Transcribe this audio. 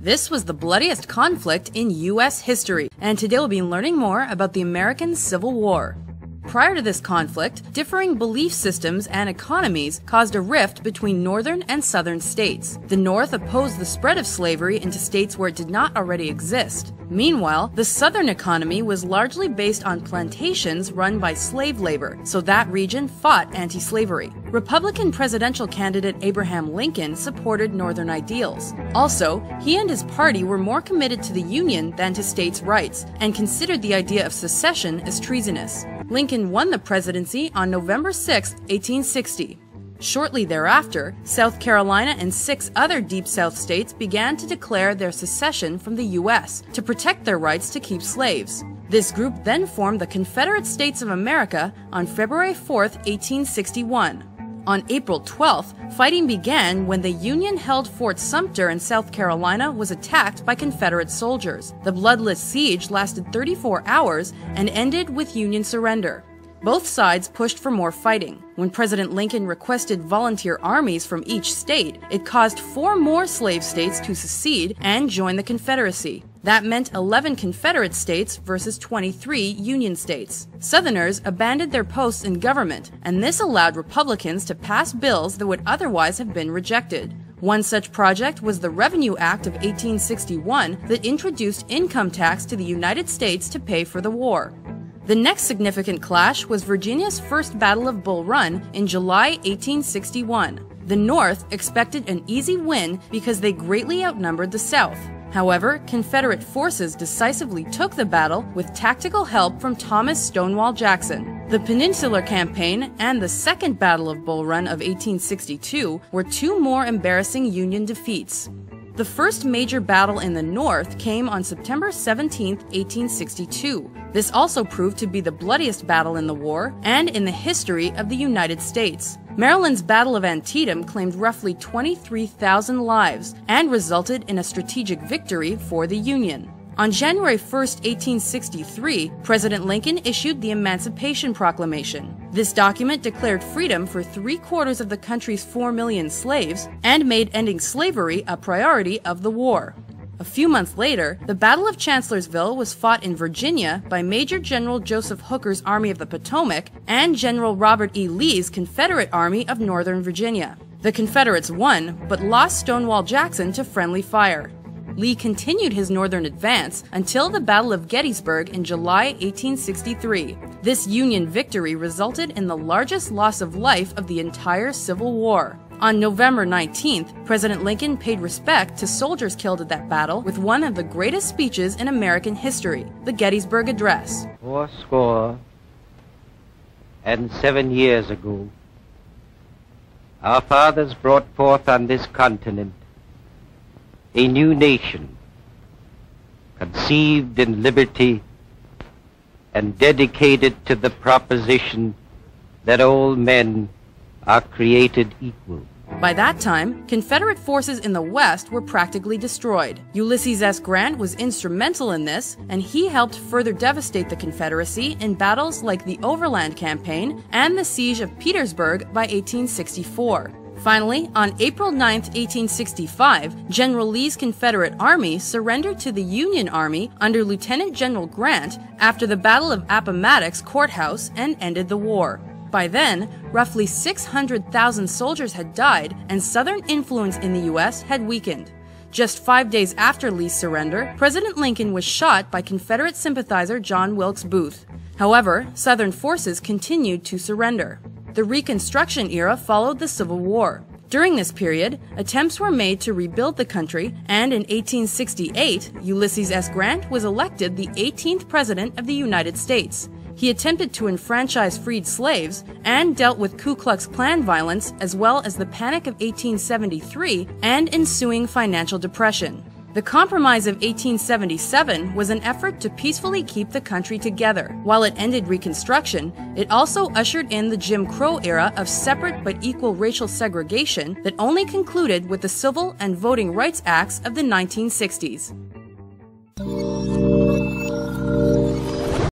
This was the bloodiest conflict in U.S. history, and today we'll be learning more about the American Civil War. Prior to this conflict, differing belief systems and economies caused a rift between northern and southern states. The North opposed the spread of slavery into states where it did not already exist. Meanwhile, the southern economy was largely based on plantations run by slave labor, so that region fought anti-slavery. Republican presidential candidate Abraham Lincoln supported northern ideals. Also, he and his party were more committed to the Union than to states' rights, and considered the idea of secession as treasonous. Lincoln won the presidency on November 6, 1860. Shortly thereafter, South Carolina and 6 other Deep South states began to declare their secession from the U.S. to protect their rights to keep slaves. This group then formed the Confederate States of America on February 4, 1861. On April 12th, fighting began when the Union held Fort Sumter in South Carolina was attacked by Confederate soldiers. The bloodless siege lasted 34 hours and ended with Union surrender. Both sides pushed for more fighting. When President Lincoln requested volunteer armies from each state, it caused 4 more slave states to secede and join the Confederacy. That meant 11 Confederate states versus 23 Union states. Southerners abandoned their posts in government, and this allowed Republicans to pass bills that would otherwise have been rejected. One such project was the Revenue Act of 1861 that introduced income tax to the United States to pay for the war. The next significant clash was Virginia's first Battle of Bull Run in July 1861. The North expected an easy win because they greatly outnumbered the South. However, Confederate forces decisively took the battle with tactical help from Thomas Stonewall Jackson. The Peninsular Campaign and the Second Battle of Bull Run of 1862 were 2 more embarrassing Union defeats. The first major battle in the North came on September 17, 1862. This also proved to be the bloodiest battle in the war and in the history of the United States. Maryland's Battle of Antietam claimed roughly 23,000 lives and resulted in a strategic victory for the Union. On January 1, 1863, President Lincoln issued the Emancipation Proclamation. This document declared freedom for 3/4 of the country's 4 million slaves and made ending slavery a priority of the war. A few months later, the Battle of Chancellorsville was fought in Virginia by Major General Joseph Hooker's Army of the Potomac and General Robert E. Lee's Confederate Army of Northern Virginia. The Confederates won, but lost Stonewall Jackson to friendly fire. Lee continued his northern advance until the Battle of Gettysburg in July 1863. This Union victory resulted in the largest loss of life of the entire Civil War. On November 19th, President Lincoln paid respect to soldiers killed at that battle with one of the greatest speeches in American history, the Gettysburg Address. 77 years ago, our fathers brought forth on this continent a new nation, conceived in liberty and dedicated to the proposition that all men are created equal. By that time, Confederate forces in the West were practically destroyed. Ulysses S. Grant was instrumental in this, and he helped further devastate the Confederacy in battles like the Overland Campaign and the Siege of Petersburg by 1864. Finally, on April 9, 1865, General Lee's Confederate Army surrendered to the Union Army under Lieutenant General Grant after the Battle of Appomattox Courthouse and ended the war. By then, roughly 600,000 soldiers had died and Southern influence in the U.S. had weakened. Just 5 days after Lee's surrender, President Lincoln was shot by Confederate sympathizer John Wilkes Booth. However, Southern forces continued to surrender. The Reconstruction era followed the Civil War. During this period, attempts were made to rebuild the country, and in 1868, Ulysses S. Grant was elected the 18th President of the United States. He attempted to enfranchise freed slaves and dealt with Ku Klux Klan violence as well as the Panic of 1873 and ensuing financial depression. The Compromise of 1877 was an effort to peacefully keep the country together. While it ended Reconstruction, it also ushered in the Jim Crow era of separate but equal racial segregation that only concluded with the Civil and Voting Rights Acts of the 1960s.